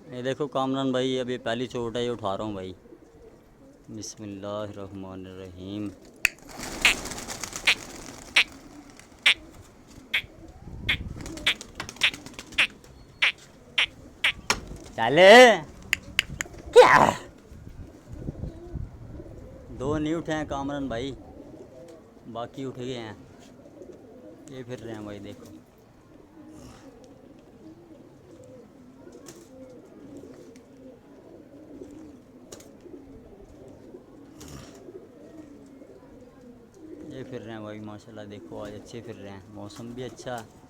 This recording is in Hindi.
ये देखो कामरान भाई, अभी पहली चोट है ये उठा रहा हूँ भाई। बिस्मिल्लाहिर्रहमानिर्रहीम। चले क्या, दो नहीं उठे हैं कामरान भाई, बाकी उठ गए हैं। ये फिर रहे हैं भाई, देखो। ये फिर रहे हैं भाई माशाल्लाह, देखो आज अच्छे फिर रहे हैं, मौसम भी अच्छा है।